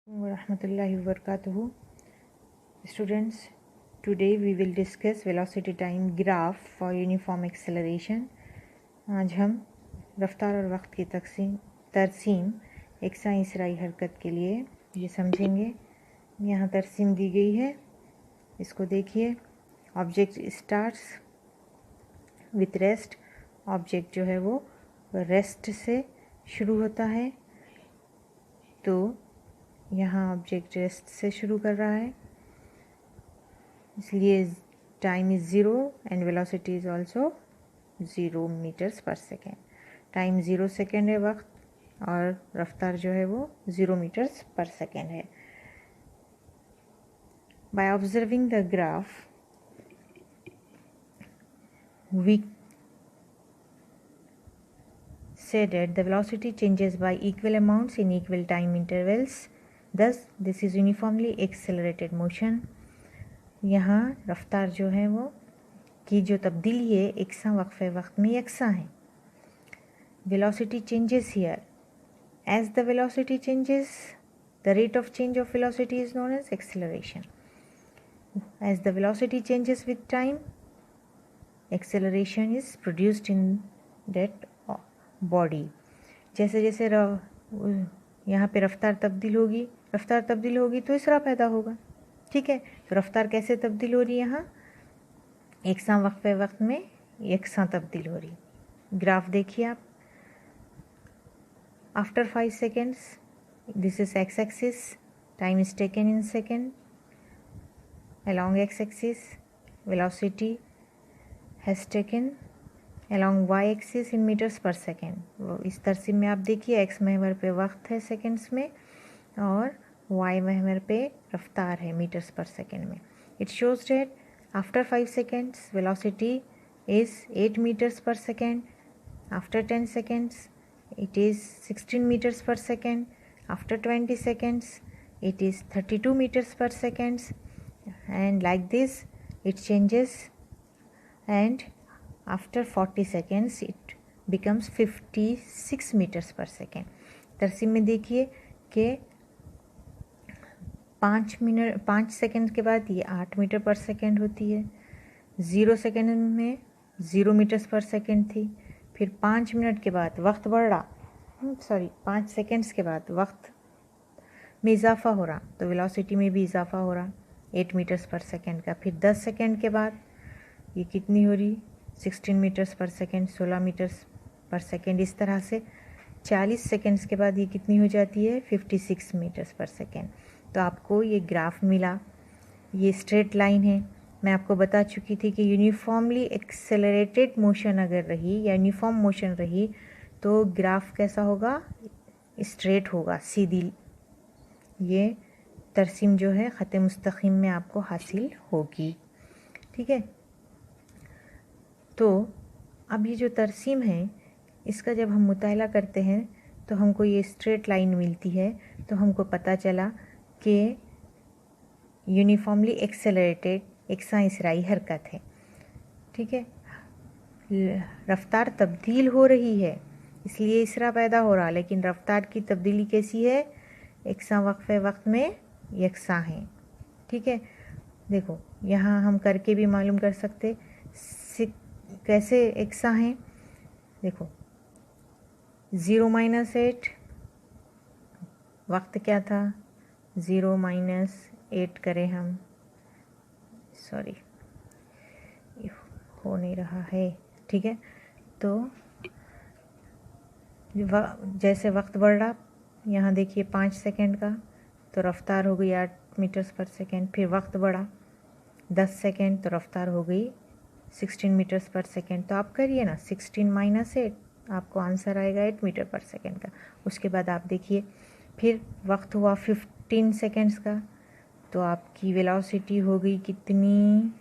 Warahmatullahi wabarakatuh. Students, today we will discuss velocity time graph for uniform acceleration. आज हम रफ्तार और वक्त की तरसीम एकसाई इसराई हरकत के लिए ये समझेंगे। यहाँ तरसीम दी गई है, इसको देखिए। Object starts with rest. Object जो है वो रेस्ट से शुरू होता है, तो यहाँ ऑब्जेक्ट रेस्ट से शुरू कर रहा है, इसलिए time is zero and velocity is also 0 metres per second. Time 0 second है वक्त, और रफ्तार जो है वो 0 मीटर्स पर सेकेंड है। By observing the graph we say that the velocity changes by equal amounts in equal time intervals. Thus, this is uniformly accelerated motion. यहाँ रफ्तार जो है वो की जो तब्दीली है एकसां वक्फ़े वक्त में यकसां है। Velocity changes here. As the velocity changes, the rate of change of velocity is known as acceleration. As the velocity changes with time, acceleration is produced in that body. जैसे जैसे यहाँ पे रफ्तार तब्दील होगी तो इसरा पैदा होगा। ठीक है, तो रफ्तार कैसे तब्दील हो रही है? यहाँ एकसां वक्फ़े वक्त में यकसां तब्दील हो रही। ग्राफ देखिए आप। After 5 seconds, this is x axis, time is taken in second. along x axis, velocity has taken along y axis in meters per second. वो इस तरसीम में आप देखिए, x महवर पे वक्त है सेकेंड्स में, और y महवर पे रफ्तार है मीटर्स पर सेकेंड में। It shows that after 5 seconds velocity is 8 metres per second, after 10 seconds it is 16 meters per second, after 20 seconds it is 32 meters per second, and like this it changes, and after 40 seconds it becomes 56 meters per second. Tarsem में देखिए कि 5 second के बाद ये 8 metre पर second होती है। 0 second में 0 मीटर्स पर सेकेंड थी, फिर 5 मिनट के बाद वक्त बढ़ रहा, 5 सेकेंड्स के बाद वक्त में इजाफा हो रहा, तो वेलोसिटी में भी इजाफा हो रहा 8 मीटर्स पर सेकेंड का। फिर 10 सेकेंड के बाद ये कितनी हो रही? 16 metres per second, 16 metres per second. इस तरह से 40 सेकेंड्स के बाद ये कितनी हो जाती है? 56 मीटर्स पर सेकेंड। तो आपको ये ग्राफ मिला, ये स्ट्रेट लाइन है। मैं आपको बता चुकी थी कि यूनिफॉर्मली एक्सेलरेटेड मोशन अगर रही या यूनिफॉर्म मोशन रही तो ग्राफ कैसा होगा? स्ट्रेट होगा, सीधी। ये तरसीम जो है ख़त मुस्तक़ीम में आपको हासिल होगी। ठीक है, तो अब ये जो तरसीम है इसका जब हम मुताला करते हैं तो हमको ये स्ट्रेट लाइन मिलती है, तो हमको पता चला कि यूनिफॉर्मली एक्सेलरेटेड एकसां इसराई हरकत है। ठीक है, रफ्तार तब्दील हो रही है इसलिए इसरा पैदा हो रहा, लेकिन रफ्तार की तब्दीली कैसी है? एकसां वक्फ़े वक्त में यकसां है। ठीक है, देखो यहाँ हम करके भी मालूम कर सकते कैसे एकसां हैं। देखो 0 - 8, वक्त क्या था? 0 - 8 करें हम, सॉरी हो नहीं रहा है। ठीक है, तो जैसे वक्त बढ़ रहा, यहाँ देखिए 5 सेकेंड का, तो रफ्तार हो गई 8 मीटर्स पर सेकेंड। फिर वक्त बढ़ा 10 सेकेंड, तो रफ्तार हो गई 16 मीटर्स पर सेकेंड। तो आप करिए ना, 16 - 8, आपको आंसर आएगा 8 मीटर पर सेकेंड का। उसके बाद आप देखिए, फिर वक्त हुआ 15 सेकेंड्स का, तो आपकी वेलोसिटी हो गई कितनी?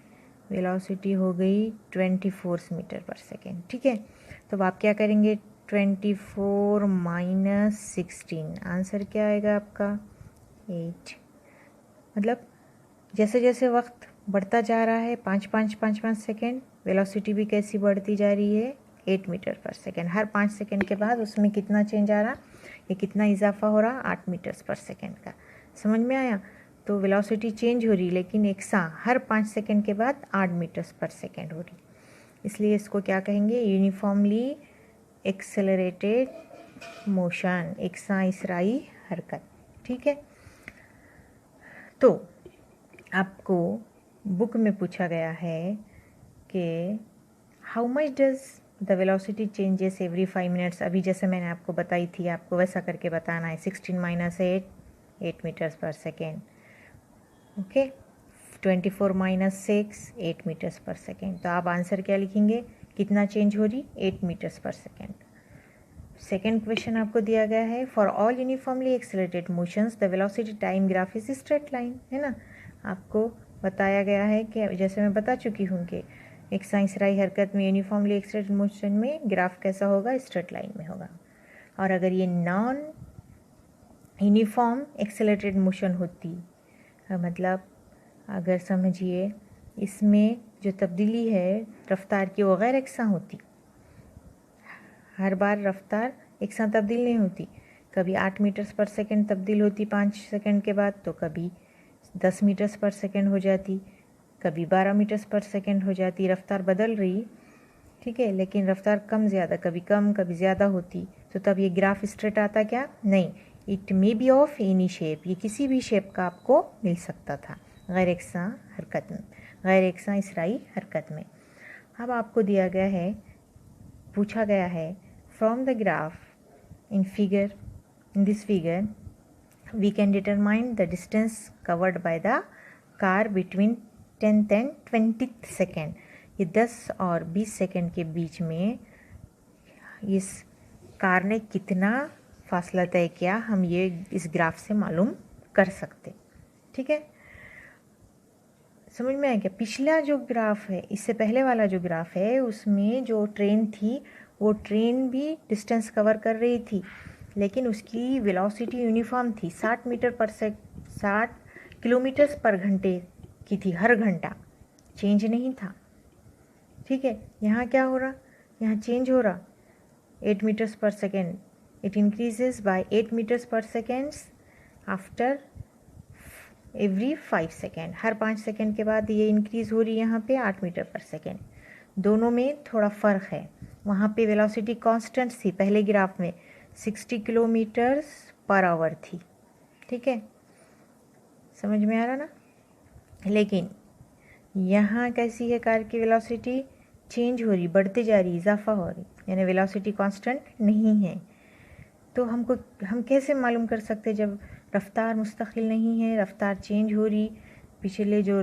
वेलोसिटी हो गई 24 मीटर पर सेकेंड। ठीक है, तो अब आप क्या करेंगे? 24 - 16, आंसर क्या आएगा आपका? 8। मतलब जैसे जैसे वक्त बढ़ता जा रहा है 5 सेकेंड, वेलोसिटी भी कैसी बढ़ती जा रही है? 8 मीटर पर सेकेंड। हर 5 सेकेंड के बाद उसमें कितना चेंज आ रहा? ये कितना इजाफा हो रहा, 8 मीटर्स पर सेकेंड का। समझ में आया? तो वेलोसिटी चेंज हो रही लेकिन एक सा हर 5 सेकेंड के बाद 8 मीटर्स पर सेकेंड हो रही, इसलिए इसको क्या कहेंगे, यूनिफॉर्मली एक्सेलरेटेड मोशन, एक सा इसराई हरकत। ठीक है, तो आपको बुक में पूछा गया है कि how much does the velocity changes every 5 minutes. अभी जैसे मैंने आपको बताई थी, आपको वैसा करके बताना है। 16 minus 8 metres per second, okay. 24 minus 6 8 metres per second. तो आप आंसर क्या लिखेंगे, कितना चेंज हो रही, 8 metres per second. Second question आपको दिया गया है, for all uniformly accelerated motions the velocity time graph is straight line, है ना। आपको बताया गया है कि जैसे मैं बता चुकी हूँ कि एक साइंसराई हरकत में यूनिफॉर्मली एक्सेलरेटेड मोशन में ग्राफ कैसा होगा, स्ट्रेट लाइन में होगा। और अगर ये नॉन यूनिफॉर्म एक्सेलरेटेड मोशन होती, मतलब अगर समझिए इसमें जो तब्दीली है रफ्तार की वो गैर यकसां होती, हर बार रफ्तार एक साथ तब्दील नहीं होती, कभी 8 मीटर्स पर सेकेंड तब्दील होती 5 सेकेंड के बाद, तो कभी 10 मीटर्स पर सेकेंड हो जाती, कभी 12 मीटर्स पर सेकेंड हो जाती, रफ्तार बदल रही, ठीक है, लेकिन रफ्तार कम ज़्यादा, कभी कम कभी ज़्यादा होती, तो तब ये ग्राफ स्ट्रेट आता क्या, नहीं। It may be of any shape, ये किसी भी शेप का आपको मिल सकता था गैर यकसां हरकत में, गैर यकसां इसराई हरकत में। अब आपको दिया गया है, पूछा गया है, from the graph in this figure we can determine the distance covered by the car between 10th and 20th second. ये 10 और 20 सेकेंड के बीच में इस कार ने कितना फासला तय किया, हम ये इस ग्राफ से मालूम कर सकते। ठीक है, समझ में आया क्या? पिछला जो ग्राफ है, इससे पहले वाला जो ग्राफ है, उसमें जो ट्रेन थी वो ट्रेन भी डिस्टेंस कवर कर रही थी, लेकिन उसकी वेलोसिटी यूनिफॉर्म थी, 60 किलोमीटर्स पर घंटे की थी, हर घंटा, चेंज नहीं था। ठीक है, यहाँ क्या हो रहा, यहाँ चेंज हो रहा, 8 metres per second, it increases by 8 metres per seconds after every 5 second, हर 5 सेकेंड के बाद ये इंक्रीज़ हो रही है यहाँ पे 8 मीटर पर सेकेंड। दोनों में थोड़ा फ़र्क है, वहाँ पे वेलोसिटी कांस्टेंट थी पहले ग्राफ में, 60 किलोमीटर्स पर आवर थी। ठीक है, समझ में आ रहा ना? लेकिन यहाँ कैसी है, कार की वेलोसिटी चेंज हो रही, बढ़ते जा रही, इजाफा हो रही, यानी वेलोसिटी कांस्टेंट नहीं है। तो हम कैसे मालूम कर सकते, जब रफ्तार मुस्तकिल नहीं है, रफ्तार चेंज हो रही। पिछले जो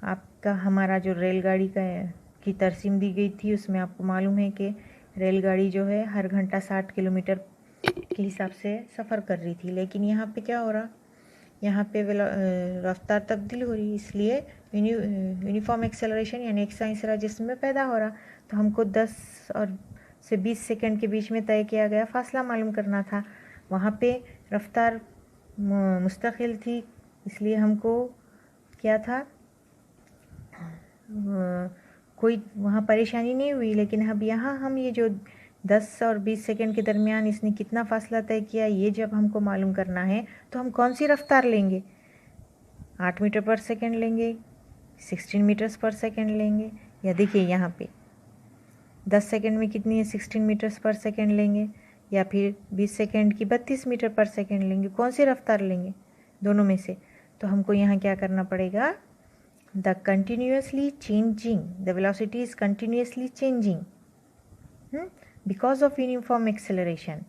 आपका हमारा जो रेलगाड़ी की तरसीम दी गई थी, उसमें आपको मालूम है कि रेलगाड़ी जो है हर घंटा 60 किलोमीटर के हिसाब से सफ़र कर रही थी, लेकिन यहाँ पे क्या हो रहा, यहाँ पे रफ्तार तब्दील हो रही, इसलिए यूनिफॉर्म एक्सेलरेशन यानी एक साइंसरा जिस्म में पैदा हो रहा। तो हमको 10 और से 20 सेकंड के बीच में तय किया गया फासला मालूम करना था। वहाँ पे रफ्तार मुस्तकिल थी, इसलिए हमको क्या था, कोई वहाँ परेशानी नहीं हुई। लेकिन अब यहाँ हम ये जो 10 और 20 सेकंड के दरमियान इसने कितना फासला तय किया, ये जब हमको मालूम करना है तो हम कौन सी रफ्तार लेंगे, 8 मीटर पर सेकंड लेंगे, 16 मीटर्स पर सेकंड लेंगे, या देखिए यहाँ पे 10 सेकंड में कितनी है, 16 मीटर्स पर सेकंड लेंगे, या फिर 20 सेकंड की 32 मीटर पर सेकंड लेंगे, कौन सी रफ्तार लेंगे दोनों में से। तो हमको यहाँ क्या करना पड़ेगा, the continuously changing, the velocity is continuously changing because of uniform acceleration.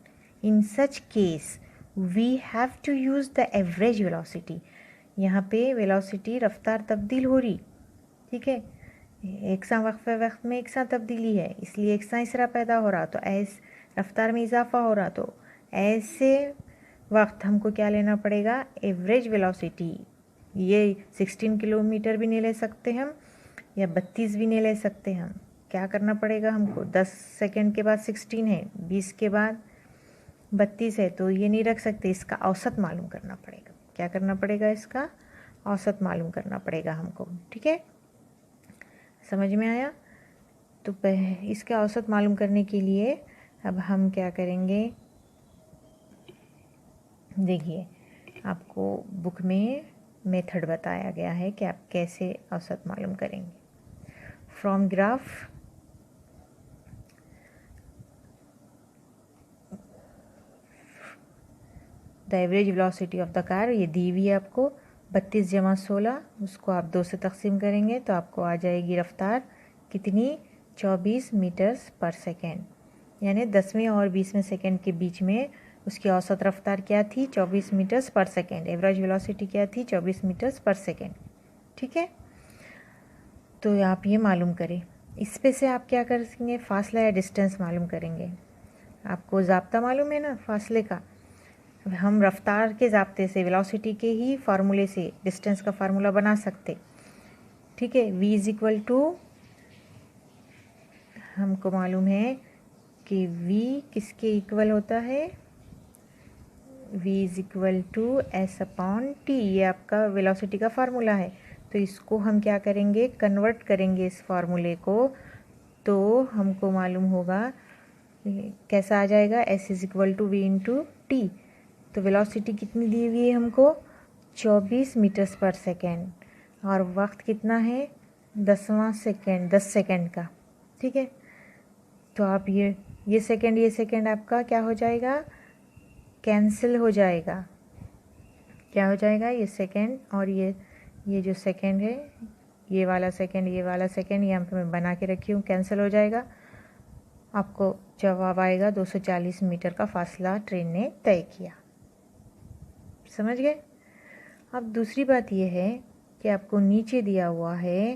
In such case we have to use the average velocity. यहाँ पे वेलोसिटी रफ्तार तब्दील हो रही, ठीक है, एक सा वक्त में एक सा तब्दीली है, इसलिए एक सा इसरा पैदा हो रहा, तो ऐसे रफ्तार में इजाफा हो रहा, तो ऐसे वक्त हमको क्या लेना पड़ेगा, एवरेज वेलोसिटी। ये 16 किलोमीटर भी नहीं ले सकते हम, या 32 भी नहीं ले सकते हम। क्या करना पड़ेगा हमको, 10 सेकंड के बाद 16 है, 20 के बाद 32 है, तो ये नहीं रख सकते, इसका औसत मालूम करना पड़ेगा। क्या करना पड़ेगा, इसका औसत मालूम करना पड़ेगा हमको। ठीक है, समझ में आया? तो इसका औसत मालूम करने के लिए अब हम क्या करेंगे, देखिए, आपको बुक में मेथड बताया गया है कि आप कैसे औसत मालूम करेंगे। From graph the average velocity of the car, ये दी हुई है आपको 32 जमा 16, उसको आप 2 से तकसीम करेंगे तो आपको आ जाएगी रफ्तार कितनी, 24 मीटर्स पर सेकेंड, यानी 10वें और 20वें सेकेंड के बीच में उसकी औसत रफ्तार क्या थी, 24 metres per second. Average velocity क्या थी, 24 मीटर्स पर सेकेंड। ठीक है, तो आप ये मालूम करें। इस पे से आप क्या करेंगे, फासला या डिस्टेंस मालूम करेंगे। आपको ज़ाब्ता मालूम है ना फासले का, हम रफ्तार के ज़ाब्ते से, वेलोसिटी के ही फार्मूले से डिस्टेंस का फार्मूला बना सकते। ठीक है, v इज़ इक्वल टू, हमको मालूम है कि v किसके इक्वल होता है, v is equal to S upon T, ये आपका वेलोसिटी का फार्मूला है। तो इसको हम क्या करेंगे, कन्वर्ट करेंगे इस फार्मूले को, तो हमको मालूम होगा कैसा आ जाएगा, s is equal to V into T. तो वेलोसिटी कितनी दी हुई है हमको, 24 मीटर्स पर सेकेंड, और वक्त कितना है, 10वां सेकेंड, 10 सेकेंड का। ठीक है, तो आप ये सेकेंड आपका क्या हो जाएगा, कैंसिल हो जाएगा। क्या हो जाएगा, ये सेकेंड और ये जो सेकेंड है, ये वाला सेकेंड, ये वाला सेकेंड यहाँ पे मैं बना के रखी हूँ, कैंसिल हो जाएगा। आपको जवाब आएगा 240 मीटर का फासला ट्रेन ने तय किया। समझ गए। अब दूसरी बात यह है कि आपको नीचे दिया हुआ है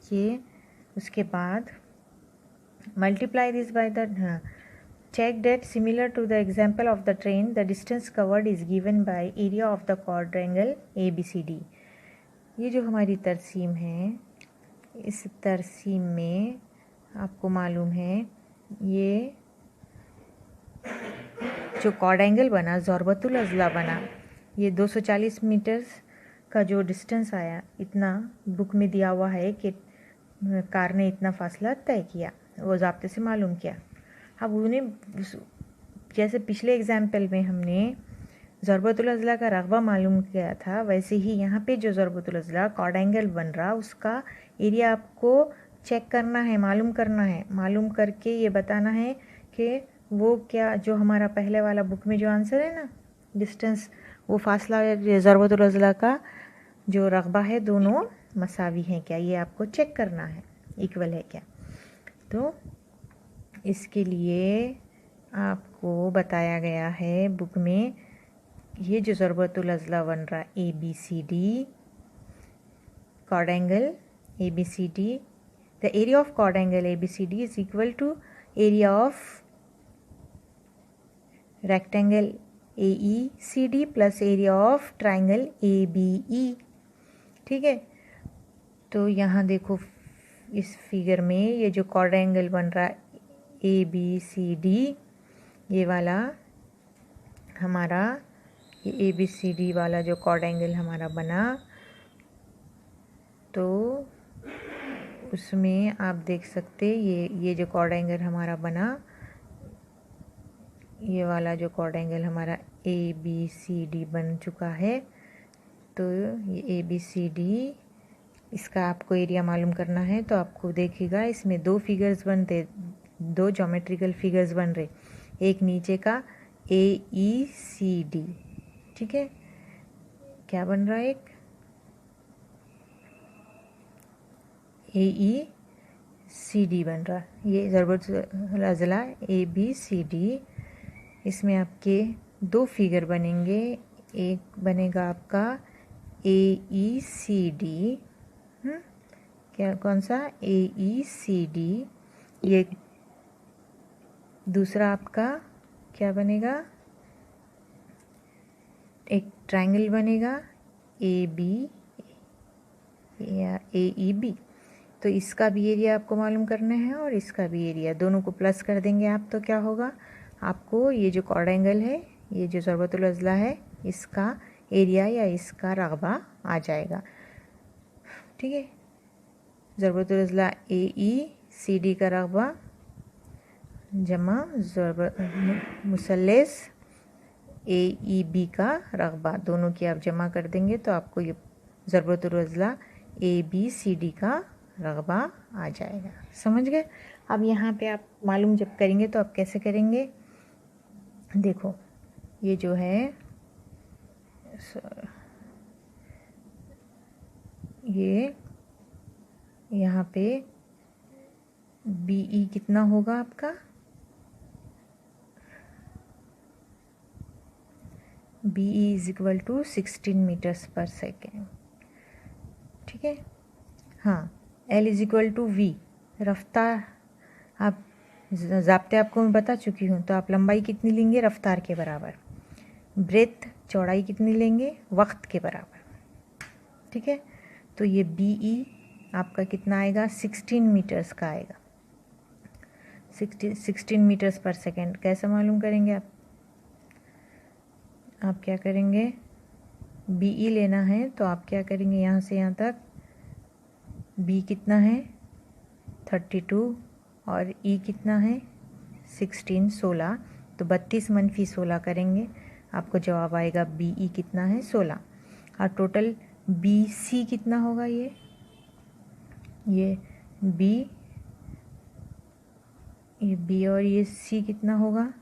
कि उसके बाद multiply this by the, check that similar to the example of the train, the distance covered is given by area of the quadrangle ABCD। ये जो हमारी तरसीम है, इस तरसीम में आपको मालूम है ये जो क्वाड्रेंगल बना, ज़रबतुल अज़ला बना, ये 240 मीटर्स का जो डिस्टेंस आया, इतना बुक में दिया हुआ है कि कार ने इतना फासला तय किया, वो ज़ाब्ते से मालूम किया। अब उन्हें, जैसे पिछले एग्जाम्पल में हमने ज़रबतुल अज़ला का रकबा मालूम किया था, वैसे ही यहाँ पे जो ज़रबतुल अज़ला क्वाड्रेंगल बन रहा, उसका एरिया आपको चेक करना है, मालूम करना है। मालूम करके ये बताना है कि वो क्या, जो हमारा पहले वाला बुक में जो आंसर है ना, डिस्टेंस, वो फासला ज़रबतुल अज़ला का जो रकबा है, दोनों मसावी हैं क्या, ये आपको चेक करना है, इक्वल है क्या। तो इसके लिए आपको बताया गया है बुक में, ये जो ज़रबतुल अज़ला बन रहा ABCD, quadrangle ABCD, the area of quadrangle ABCD is equal to area of rectangle AECD plus area of triangle ABE। ठीक है, तो यहाँ देखो इस फिगर में ये जो क्वाड्रेंगल बन रहा ABCD, ये वाला हमारा, ये ABCD वाला जो क्वाड्रेंगल हमारा बना, तो उसमें आप देख सकते ये जो क्वाड्रेंगल हमारा बना, ये वाला जो क्वाड्रेंगल हमारा ABCD बन चुका है, तो ये ABCD, इसका आपको एरिया मालूम करना है। तो आपको देखिएगा इसमें दो फिगर्स बनते, दो ज्योमेट्रिकल फिगर्स बन रहे, एक नीचे का AECD, ठीक है, क्या बन रहा है, एक AECD बन रहा, ये ज़रबतुल अज़ला ABCD। इसमें आपके दो फिगर बनेंगे, एक बनेगा आपका AECD, क्या, कौन सा, AECD। ये दूसरा आपका क्या बनेगा, एक ट्रायंगल बनेगा AB या AEB। तो इसका भी एरिया आपको मालूम करना है और इसका भी एरिया, दोनों को प्लस कर देंगे आप, तो क्या होगा, आपको ये जो क्वाड्रेंगल है, ये जो ज़रबतुल अज़ला है, इसका एरिया या इसका रकबा आ जाएगा। ठीक है, ज़रबतुल अज़ला AECD का रकबा जमा मुसल्लस AEB का रकबा, दोनों की आप जमा कर देंगे तो आपको ये ज़रूरतुल अज़ला ABCD का रकबा आ जाएगा। समझ गए? अब यहाँ पे आप मालूम जब करेंगे तो आप कैसे करेंगे, देखो ये जो है ये यहाँ पे BE कितना होगा आपका, BE is equal to 16 metres per second. ठीक है, हाँ, L is equal to V, रफ्तार आप ज़ाब्ते आपको मैं बता चुकी हूँ, तो आप लंबाई कितनी लेंगे रफ्तार के बराबर, ब्रेथ चौड़ाई कितनी लेंगे वक्त के बराबर। ठीक है, तो ये BE आपका कितना आएगा 16 मीटर्स का आएगा, 16 मीटर्स पर सेकेंड। कैसे मालूम करेंगे आप क्या करेंगे, BE लेना है तो आप क्या करेंगे, यहाँ से यहाँ तक B कितना है 32 और E कितना है 16 तो 32 - 16 करेंगे, आपको जवाब आएगा BE कितना है 16। और टोटल BC कितना होगा, ये B और ये C कितना होगा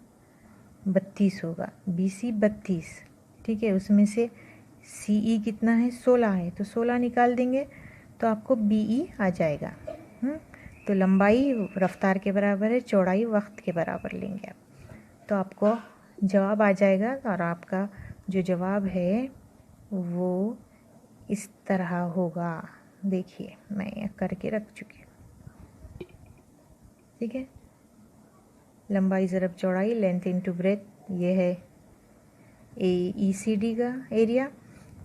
32 होगा, BC 32। ठीक है, उसमें से CE कितना है 16 है, तो 16 निकाल देंगे तो आपको BE आ जाएगा। तो लंबाई रफ्तार के बराबर है, चौड़ाई वक्त के बराबर लेंगे आप, तो आपको जवाब आ जाएगा। और आपका जो जवाब है वो इस तरह होगा, देखिए मैं ये करके रख चुकी हूँ। ठीक है, लंबाई ज़रब चौड़ाई, लेंथ इनटू ब्रेथ, ये है AECD का area,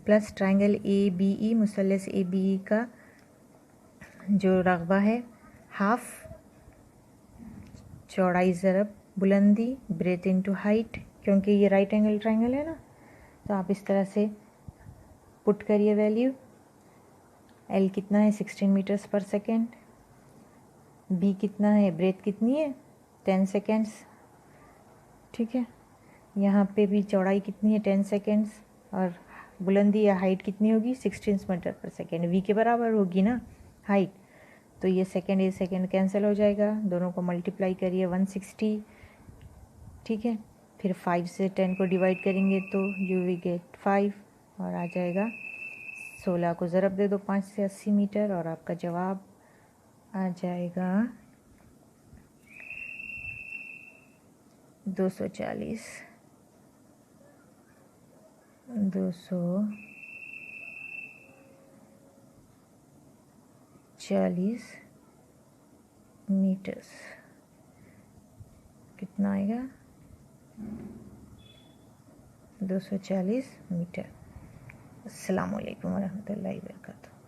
plus triangle ABE मुसल्लस ABE का जो रकबा है हाफ, चौड़ाई ज़रब बुलंदी, ब्रेथ इनटू हाइट, क्योंकि ये राइट एंगल ट्रायंगल है ना, तो आप इस तरह से पुट करिए वैल्यू। L कितना है 16 मीटर्स पर सेकेंड, B कितना है, ब्रेथ कितनी है 10 सेकेंड्स। ठीक है, यहाँ पे भी चौड़ाई कितनी है 10 सेकेंड्स, और बुलंदी या हाइट कितनी होगी 16 मीटर पर सेकेंड, V के बराबर होगी ना हाइट, तो ये सेकेंड ये सेकेंड कैंसिल हो जाएगा, दोनों को मल्टीप्लाई करिए 160। ठीक है, फिर 5 से 10 को डिवाइड करेंगे तो यू वी गेट 5 और आ जाएगा 16 को ज़रब दे दो 5 से 80 मीटर और आपका जवाब आ जाएगा 240 मीटर्स। कितना आएगा 240 मीटर। अस्सलाम वालेकुम वरहमतुल्लाहि वबरकातुहू।